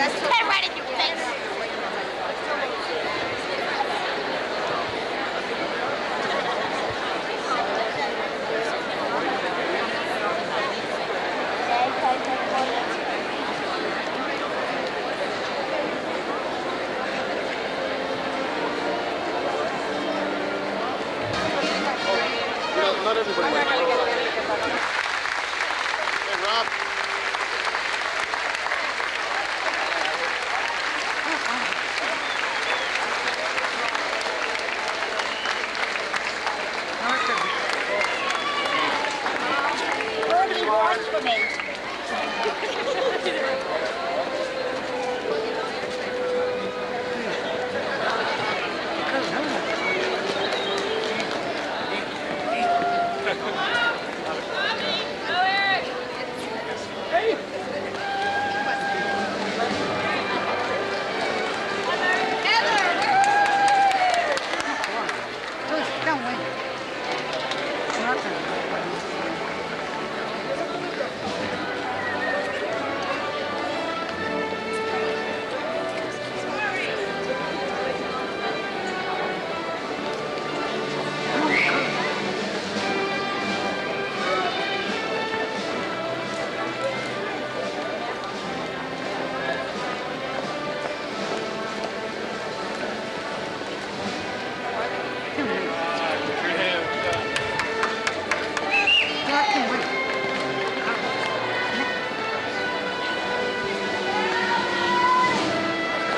Head right in your face. Not everybody went. Hey, Rob. Birdie wants for me.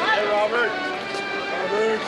Hey, Robert. Robert.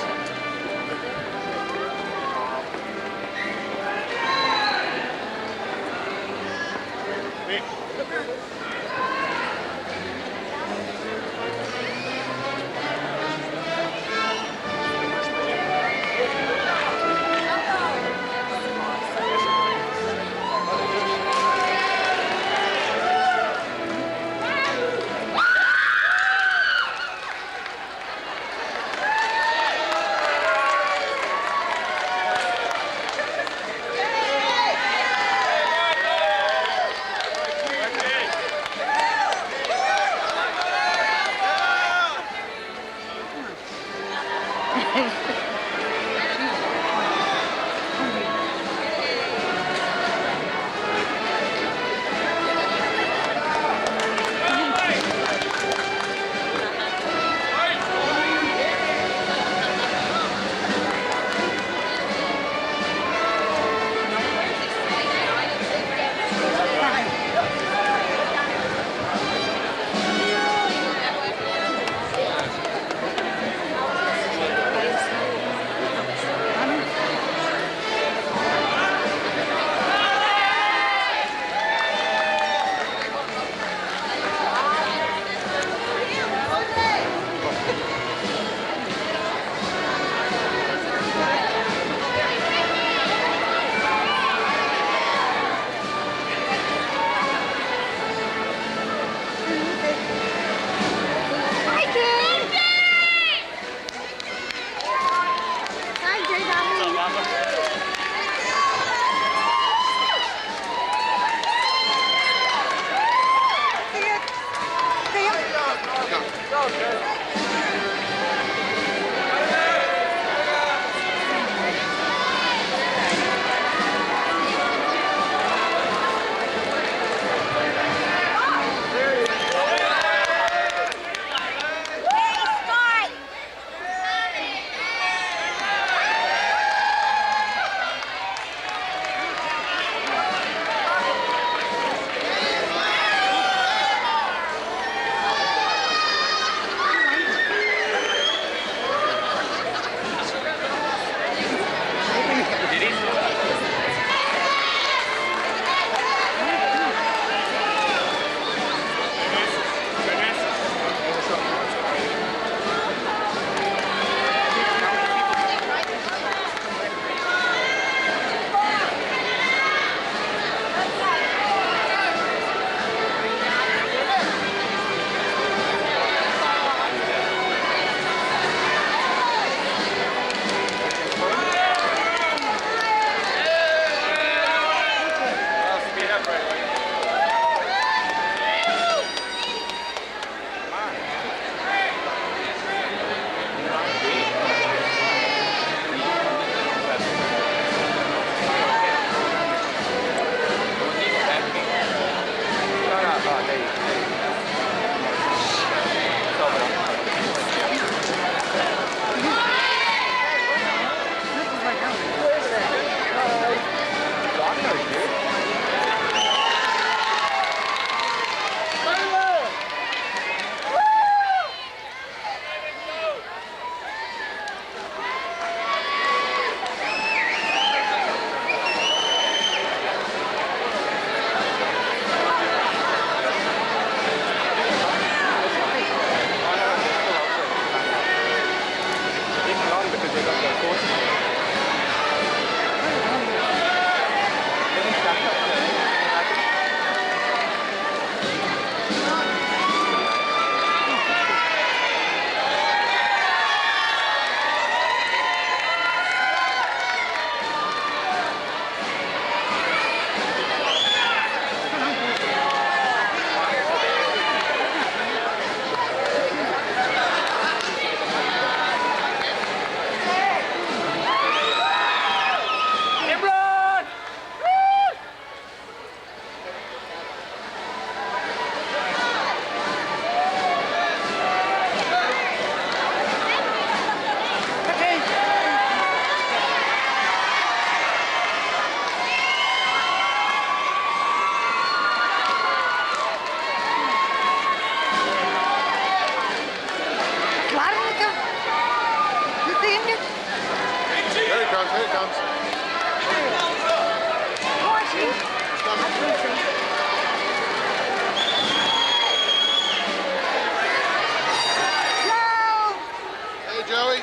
Joey?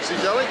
See Joey?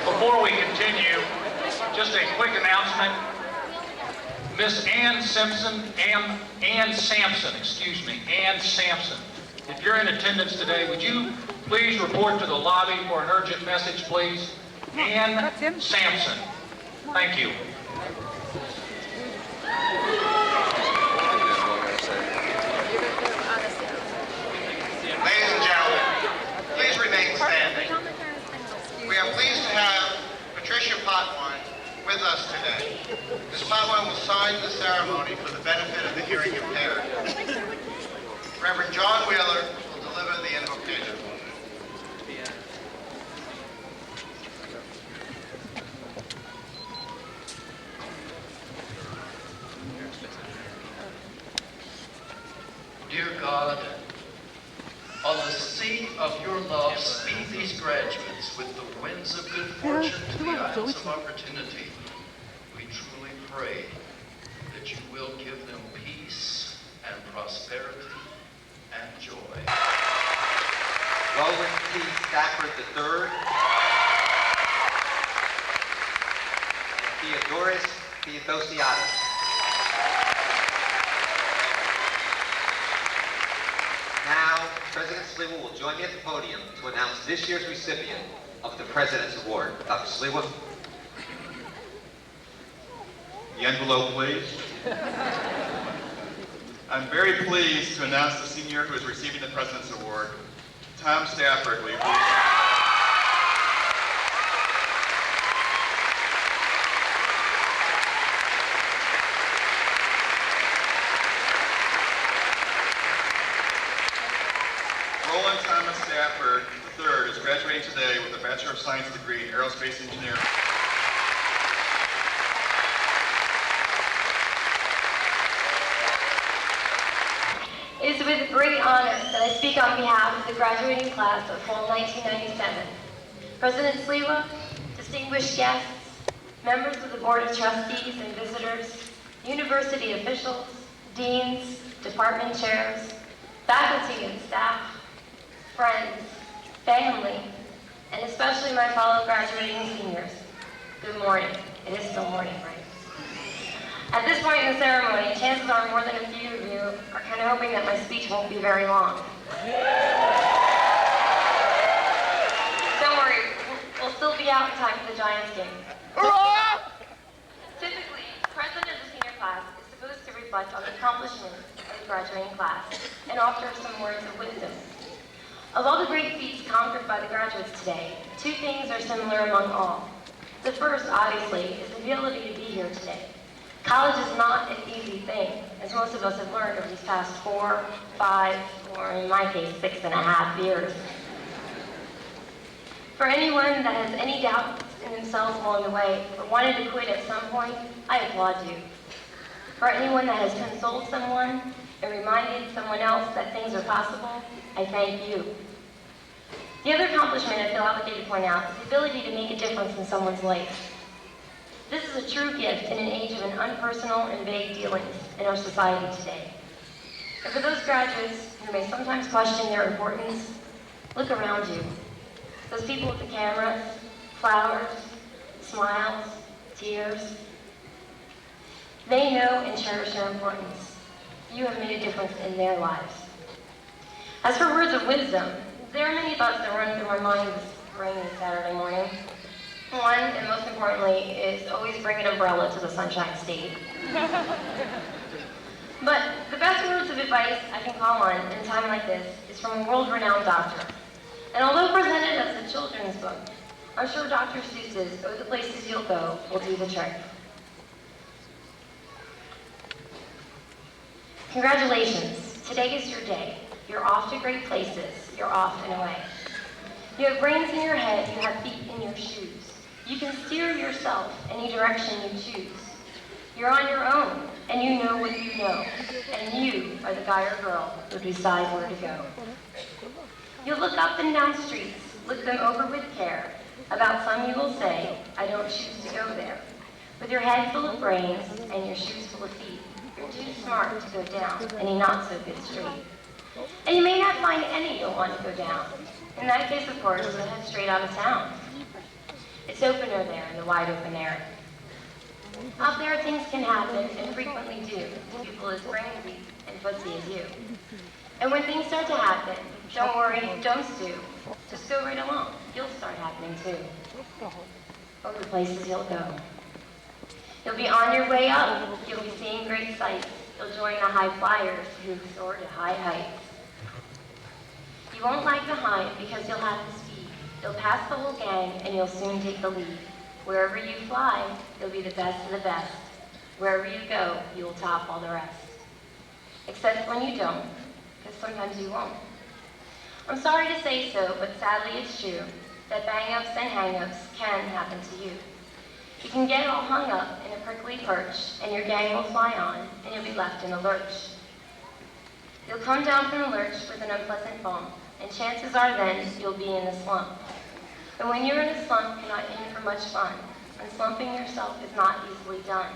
Before we continue, just a quick announcement. Miss Ann Sampson, Ann Sampson. If you're in attendance today, would you please report to the lobby for an urgent message, please? Ann Sampson. Thank you. Ladies and gentlemen, please remain standing. We are pleased to have Patricia Potwine with us today. Ms. Potwine will sign the ceremony for the benefit of the hearing impaired. Reverend John Wheeler will deliver the invocation. Dear God, on the sea of your love, speed these graduates with the winds of good fortune to the isles of opportunity. We truly pray that you will give them peace and prosperity and joy. Roland P. Stafford III, and Theodoris Theodosiadis. Now, President Sliwa will join me at the podium to announce this year's recipient of the President's Award. Dr. Sliwa. The envelope, please. I'm very pleased to announce the senior who is receiving the President's Award, Tom Stafford. Will you please? Roland Thomas Stafford III is graduating today with a Bachelor of Science degree in Aerospace Engineering. It is with great honor that I speak on behalf of the graduating class of fall 1997. President Sliwa, distinguished guests, members of the Board of Trustees and visitors, university officials, deans, department chairs, faculty and staff, friends, family, and especially my fellow graduating seniors. Good morning. It is still morning, right? At this point in the ceremony, chances are more than a few of you are kind of hoping that my speech won't be very long. Don't worry, we'll still be out in time for the Giants game. Typically, the president of the senior class is supposed to reflect on the accomplishments of the graduating class and offer some words of wisdom. Of all the great feats conquered by the graduates today, two things are similar among all. The first, obviously, is the ability to be here today. College is not an easy thing, as most of us have learned over these past 4, 5, or in my case, 6.5 years. For anyone that has any doubts in themselves along the way, or wanted to quit at some point, I applaud you. For anyone that has consoled someone and reminded someone else that things are possible, I thank you. The other accomplishment I feel obligated to point out is the ability to make a difference in someone's life. This is a true gift in an age of an unpersonal and vague dealings in our society today. And for those graduates who may sometimes question their importance, look around you. Those people with the cameras, flowers, smiles, tears. They know and cherish your importance. You have made a difference in their lives. As for words of wisdom, there are many thoughts that run through my mind this rainy Saturday morning. One, and most importantly, is always bring an umbrella to the Sunshine State. But the best words of advice I can call on in a time like this is from a world-renowned doctor. And although presented as a children's book, I'm sure Dr. Seuss's "Oh, the Places You'll Go" will do the trick. Congratulations, today is your day. You're off to great places, you're off and away. You have brains in your head, you have feet in your shoes. You can steer yourself any direction you choose. You're on your own, and you know what you know, and you are the guy or girl who decide where to go. You'll look up and down streets, look them over with care. About some you will say, I don't choose to go there. With your head full of brains and your shoes full of feet, you're too smart to go down any not-so-good street. And you may not find any you'll want to go down. In that case, of course, you'll head straight out of town. It's opener there in the wide open air. Out there, things can happen, and frequently do, to people as brainy and fuzzy as you. And when things start to happen, don't worry, don't stew. Just go right along. You'll start happening too. Oh, the places you'll go. You'll be on your way up. You'll be seeing great sights. You'll join the high flyers who soar to high heights. You won't lag behind because you'll have the speed. You'll pass the whole gang and you'll soon take the lead. Wherever you fly, you'll be the best of the best. Wherever you go, you will top all the rest. Except when you don't, because sometimes you won't. I'm sorry to say so, but sadly it's true that bang-ups and hang-ups can happen to you. You can get all hung up in a prickly perch, and your gang will fly on, and you'll be left in a lurch. You'll come down from the lurch with an unpleasant bump, and chances are then you'll be in a slump. And when you're in a slump, you're not in for much fun, and slumping yourself is not easily done.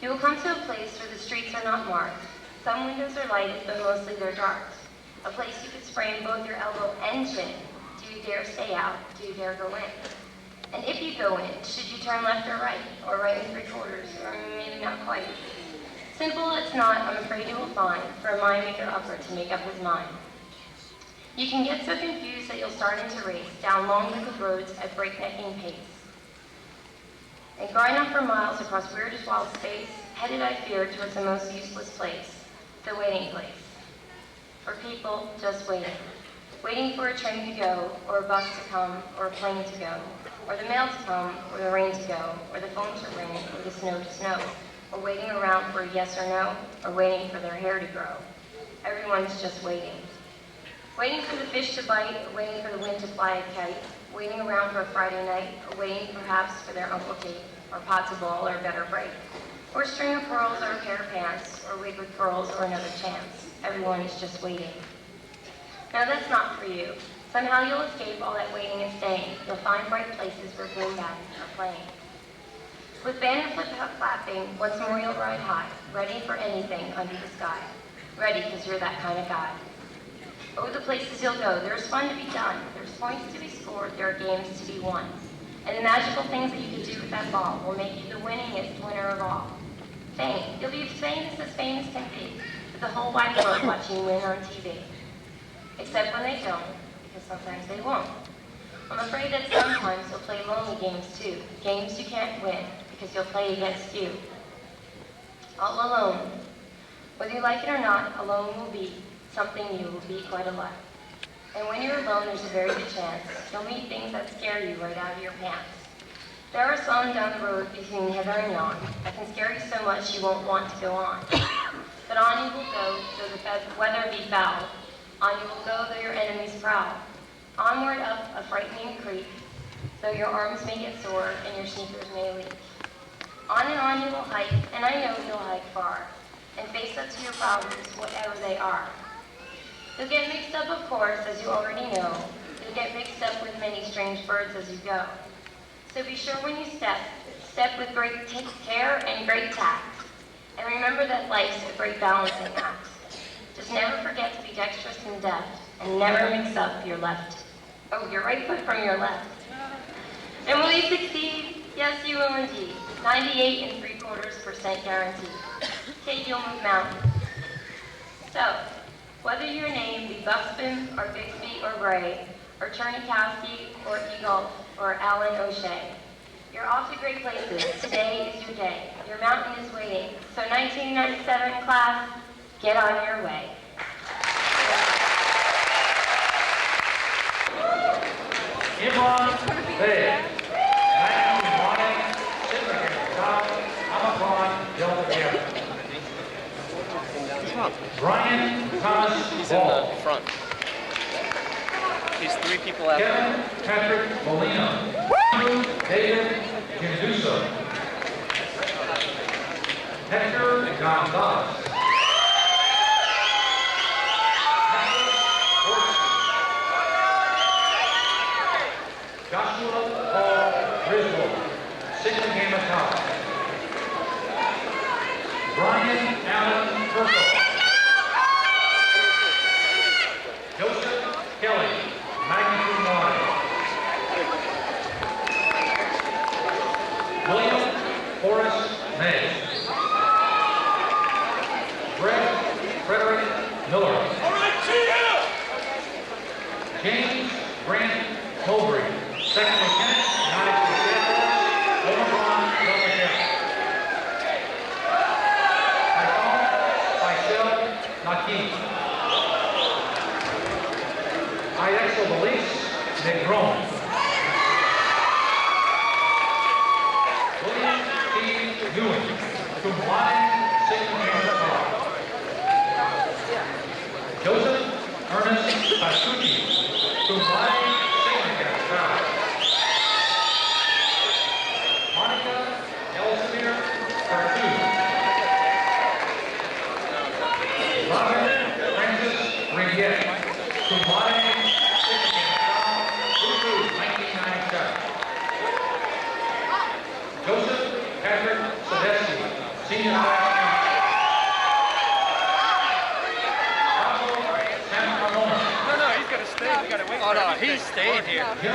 You will come to a place where the streets are not marked. Some windows are lighted, but mostly they're dark. A place you could sprain both your elbow and chin. Do you dare stay out? Do you dare go in? And if you go in, should you turn left or right, or right and 3/4, or maybe not quite? Simple it's not, I'm afraid you will find, for a mind maker upper to make up his mind. You can get so confused that you'll start into race down long wicked roads at breaknecking pace. And grind on for miles across weirdest wild space, headed I fear towards the most useless place, the waiting place. For people just waiting. Waiting for a train to go, or a bus to come, or a plane to go, or the mail to come, or the rain to go, or the phone to ring, or the snow to snow, or waiting around for a yes or no, or waiting for their hair to grow. Everyone's just waiting. Waiting for the fish to bite, or waiting for the wind to fly a kite, waiting around for a Friday night, or waiting perhaps for their Uncle Kate, or pot to ball, or a better break, or a string of pearls, or a pair of pants, or a wig with curls, or another chance. Everyone is just waiting. Now that's not for you. Somehow you'll escape all that waiting and staying. You'll find bright places where boom bands are playing. With banner flapping, once more you'll ride high, ready for anything under the sky. Ready because you're that kind of guy. Oh, the places you'll go. There's fun to be done. There's points to be scored. There are games to be won. And the magical things that you can do with that ball will make you the winningest winner of all. Fame. You'll be as famous can be, with the whole wide world watching you win on TV. Except when they don't, because sometimes they won't. I'm afraid that sometimes you'll play lonely games too. Games you can't win, because you'll play against you. All alone. Whether you like it or not, alone will be something you will be quite a lot. And when you're alone, there's a very good chance you'll meet things that scare you right out of your pants. There are some down the road between hither and yon that can scare you so much you won't want to go on. But on you will go, though the weather be foul. On you will go, though your enemies prowl. Onward up a frightening creek, though your arms may get sore and your sneakers may leak. On you will hike, and I know you'll hike far, and face up to your problems, whatever they are. You'll get mixed up, of course, as you already know. You'll get mixed up with many strange birds as you go. So be sure when you step with great care and great tact. And remember that life's a great balancing act. Just never forget to be dexterous and deft, and never mix up your your right foot from your left. And will you succeed? Yes, you will indeed. 98 3/4% guaranteed. Kate, you'll move mountains. So, Whether your name be Buxton or Bixby or Bray, or Chernikowski or Eagle or Allen O'Shea, you're off to great places. Today is your day. Your mountain is waiting. So 1997 class, get on your way. Imran Bey, Matthew Wanning, Sidney Cobb, Omicron Delta Gamma. Brian Thomas He's Ball. in the front. He's 3 people after. Kevin Patrick Molina. David Ginduso. Hector Gonzalez. Joshua Paul Griswold, Sigma Gamma Tau. Brian Allen Turco. Joseph Kelly, Magnitude 1. William Horace May. Greg Frederick Miller. James Grant Mowbray, Second Lieutenant, United States Air Force, Omicron Delta Gamma. Faisal Nakeem. IXO Belize, Negron. William T. Ewing, Cum Laude, Sigma Gamma Tau. Joseph Ernest Pasucci, Cum Laude, Sigma Gamma Tau. Monica Elsevier Cartoon. Robert Francis Ringuet, Cum Laude, Sigma Gamma Tau, Utu, 1997. Joseph Patrick Sadesky, Senior Class Counsel. Sam Ramona. No, he's got to stay. We got to wait. Oh, no, he's staying here. No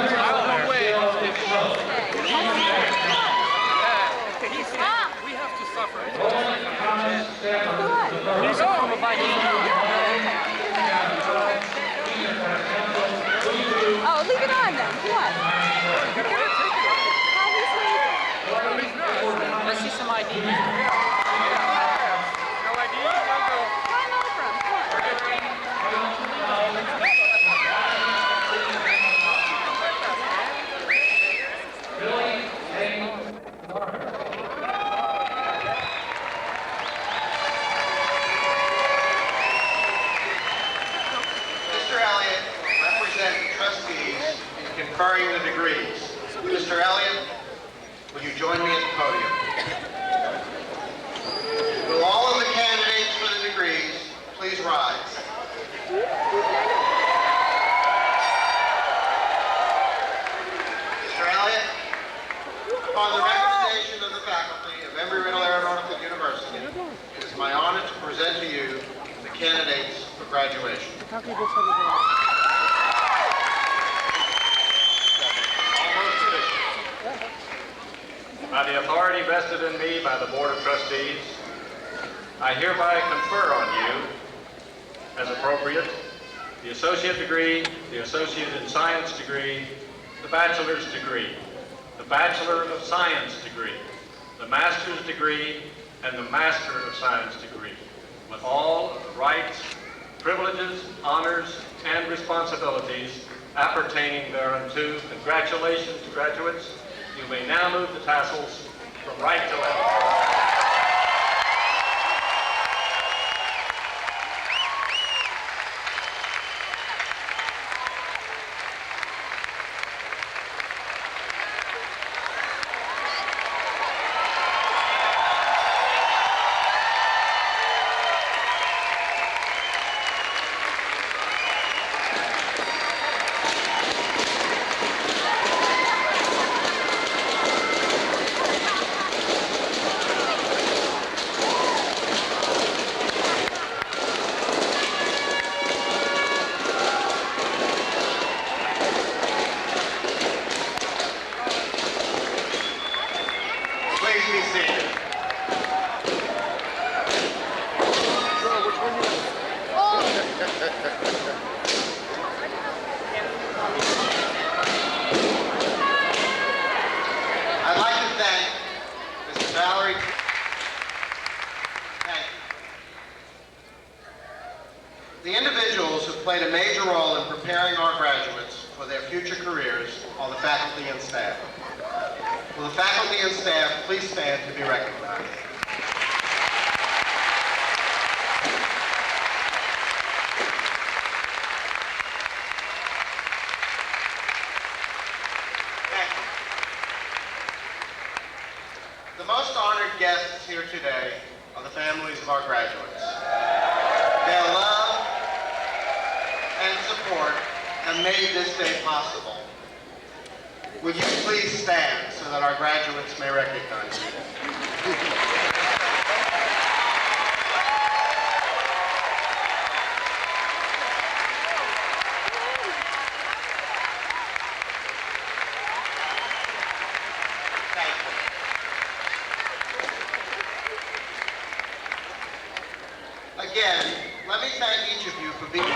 way. We have to suffer. Roland Thomas Stefan III. He's from by Oh, leave it on then. What? Let's see some ID. No ID, no go. Climb over him. Billy A. Mr. Elliott will represent the trustees in conferring the degrees. Mr. Elliott, will you join me at the podium? Will all of the candidates for the degrees please rise? Mr. Elliott, upon the recommendation of the faculty of Embry-Riddle Aeronautical University, it is my honor to present to you the candidates for graduation. Almost finished. By the authority vested in me by the Board of Trustees, I hereby confer on you, as appropriate, the associate degree, the associate in science degree, the bachelor's degree, the Bachelor of Science degree, the master's degree, and the Master of Science degree, with all of the rights, privileges, honors, and responsibilities appertaining thereunto. Congratulations, graduates. You may now move the tassels from right to left. major role in preparing our graduates for their future careers are the faculty and staff. Will the faculty and staff please stand to be recognized? Thank you. The most honored guests here today are the families of our graduates. Their love and support have made this day possible. Would you please stand so that our graduates may recognize you? Thank you. Again, let me thank each of you for being here.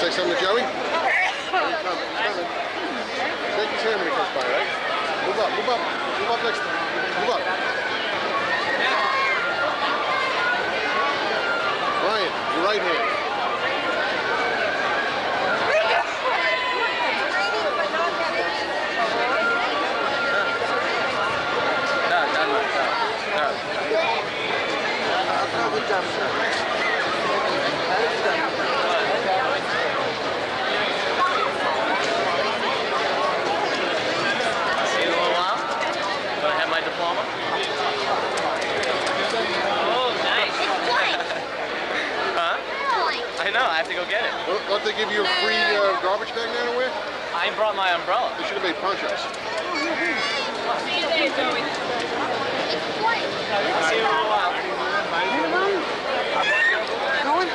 Say something to Joey? He's coming. Shake his hand when he comes by, right? Move up next time. Move up. Ryan, your right hand. I know, I have to go get it. Don't they give you a free garbage bag now to wear? I brought my umbrella. They should have made ponchos. See you later, Joey. I'll see you in a little while. Going?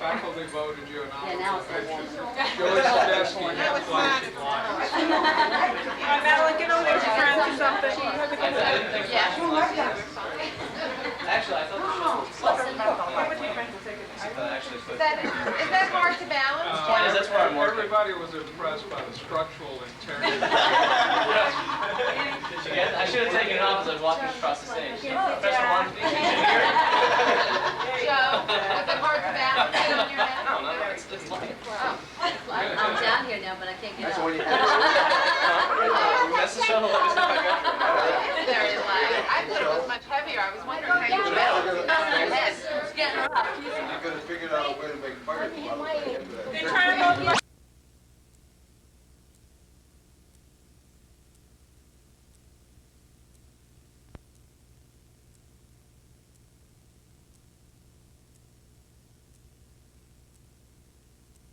Faculty voted you an honor. Yeah, now it's a woman. Joey Sadowski has flashed in line. Madeline, get over there with your friends or something. Actually, I thought Is that hard to balance? that's where I'm working. Everybody was impressed by the structural integrity. Did you get it? I should have taken it off as I was walking across the stage. Professor Martin, did you hear it? Joe, was it hard to balance on your head? No, it's like... I'm down here now, but I can't get up. That's the shuttle. Let me see if I got it. Very light. I thought it was much heavier. I was wondering how you balance it on your head. It's getting rough. You could have figured out a way to make fire. They're trying to